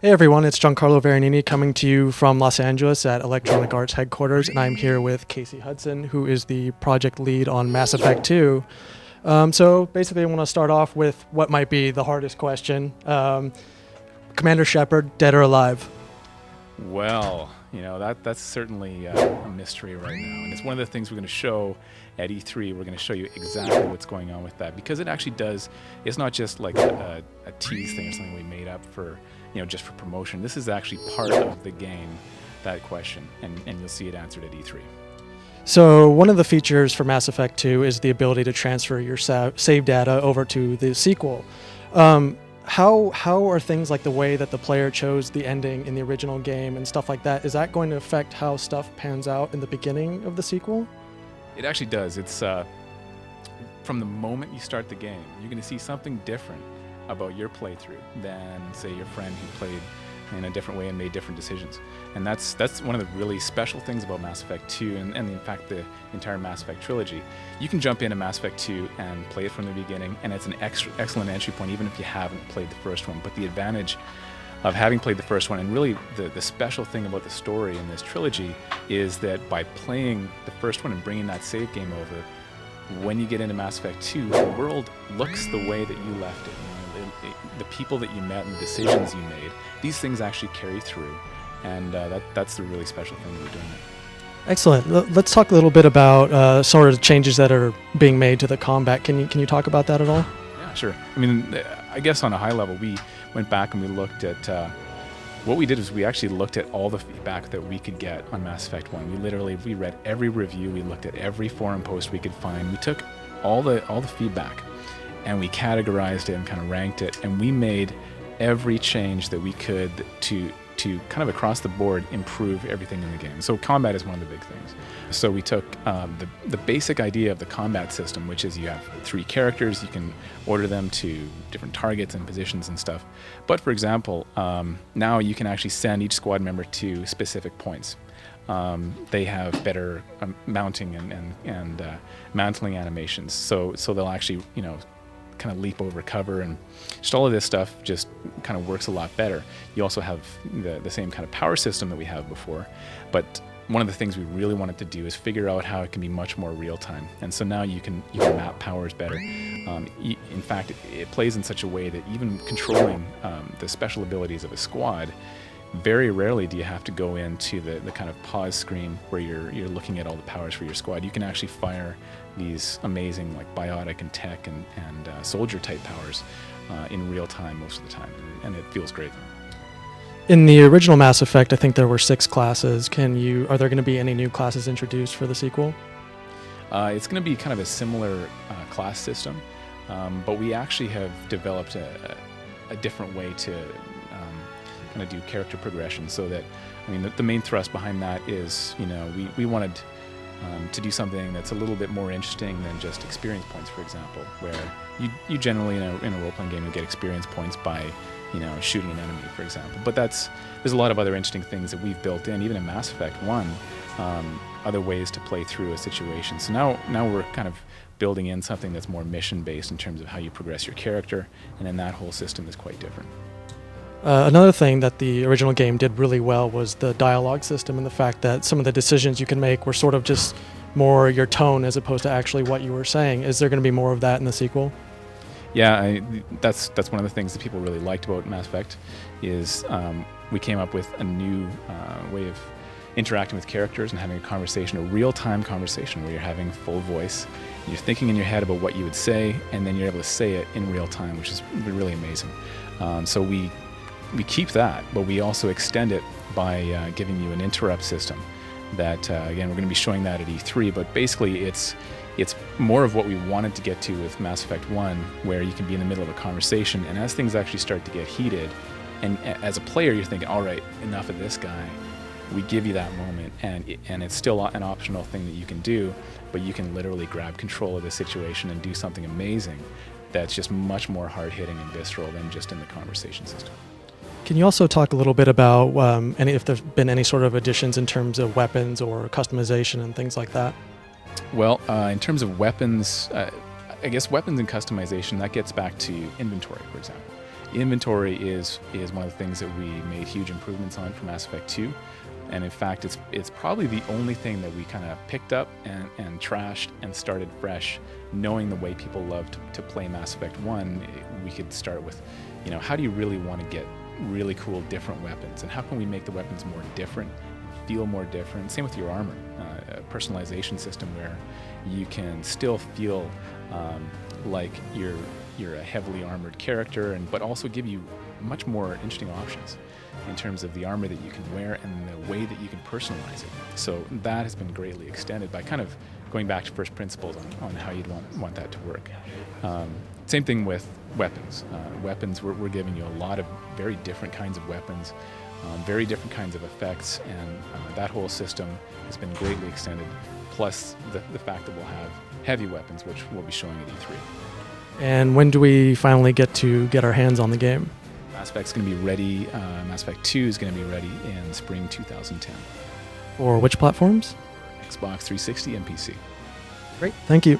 Hey everyone, it's Giancarlo Veronini coming to you from Los Angeles at Electronic Arts headquarters, and I'm here with Casey Hudson, who is the project lead on Mass Effect 2. So basically I want to start off with what might be the hardest question. Commander Shepard, dead or alive? Well, that's certainly a mystery right now, and it's one of the things we're going to show at E3. We're going to show you exactly what's going on with that, because it actually does. It's not just like a tease thing or something we made up for, just for promotion. This is actually part of the game, that question, and you'll see it answered at E3. So one of the features for Mass Effect 2 is the ability to transfer your save data over to the sequel. How are things like the way that the player chose the ending in the original game and stuff like that, is that going to affect how stuff pans out in the beginning of the sequel? It actually does. It's from the moment you start the game, you're going to see something different about your playthrough than, say, your friend who played in a different way and made different decisions. And that's one of the really special things about Mass Effect 2 and in fact the entire Mass Effect trilogy. You can jump into Mass Effect 2 and play it from the beginning, and it's an excellent entry point even if you haven't played the first one. But the advantage of having played the first one, and really the special thing about the story in this trilogy, is that by playing the first one and bringing that save game over, when you get into Mass Effect 2, the world looks the way that you left it. The people that you met and the decisions you made, these things actually carry through, and that's the really special thing that we're doing there. Excellent. Let's talk a little bit about sort of changes that are being made to the combat. Can you talk about that at all? Yeah, sure. I mean, I guess on a high level, we went back and we looked at what we did is we actually looked at all the feedback that we could get on Mass Effect 1. We read every review, we looked at every forum post we could find. We took all the feedback and we categorized it and kind of ranked it, and we made every change that we could to kind of across the board improve everything in the game. So combat is one of the big things. So we took the basic idea of the combat system, which is you have 3 characters, you can order them to different targets and positions and stuff. But for example, now you can actually send each squad member to specific points. They have better mounting and mantling animations, so they'll actually kind of leap over cover, and just all of this stuff just kind of works a lot better. You also have the same kind of power system that we have before, but one of the things we really wanted to do is figure out how it can be much more real time. And so now you can map powers better. In fact, it plays in such a way that even controlling the special abilities of a squad, very rarely do you have to go into the kind of pause screen where you're looking at all the powers for your squad. You can actually fire these amazing like biotic and tech and soldier type powers in real time most of the time, and it feels great. In the original Mass Effect, I think there were 6 classes. Are there going to be any new classes introduced for the sequel? It's going to be kind of a similar class system, but we actually have developed a different way to kind of do character progression, so that, the main thrust behind that is, we wanted to do something that's a little bit more interesting than just experience points, for example, where you generally in a role-playing game you get experience points by shooting an enemy, for example. But there's a lot of other interesting things that we've built in, even in Mass Effect 1, other ways to play through a situation. So now we're kind of building in something that's more mission-based in terms of how you progress your character, and then that whole system is quite different. Another thing that the original game did really well was the dialogue system, and the fact that some of the decisions you can make were sort of just more your tone as opposed to actually what you were saying. Is there going to be more of that in the sequel? Yeah, that's one of the things that people really liked about Mass Effect, is we came up with a new way of interacting with characters and having a conversation, a real-time conversation where you're having full voice, you're thinking in your head about what you would say, and then you're able to say it in real time, which is really amazing. So we keep that, but we also extend it by giving you an interrupt system that, again, we're going to be showing that at E3, but basically it's more of what we wanted to get to with Mass Effect 1, where you can be in the middle of a conversation, and as things actually start to get heated, and as a player you're thinking, all right, enough of this guy, we give you that moment, and it's still an optional thing that you can do, but you can literally grab control of the situation and do something amazing that's just much more hard-hitting and visceral than just in the conversation system. Can you also talk a little bit about if there's been any sort of additions in terms of weapons or customization and things like that? Well, in terms of weapons, I guess weapons and customization, that gets back to inventory, for example. Inventory is one of the things that we made huge improvements on for Mass Effect 2. And in fact, it's probably the only thing that we kind of picked up and trashed and started fresh, knowing the way people loved to play Mass Effect 1. We could start with, how do you really want to get really cool different weapons, and how can we make the weapons more different, feel more different? Same with your armor, a personalization system where you can still feel like you're a heavily armored character, but also give you much more interesting options in terms of the armor that you can wear and the way that you can personalize it. So that has been greatly extended by kind of going back to first principles on how you'd want that to work. Same thing with weapons. Weapons, we're giving you a lot of very different kinds of weapons, very different kinds of effects, and that whole system has been greatly extended, plus the fact that we'll have heavy weapons, which we'll be showing at E3. And when do we finally get our hands on the game? Mass Effect's going to be ready. Mass Effect 2 is going to be ready in spring 2010. For which platforms? Xbox 360 and PC. Great, thank you.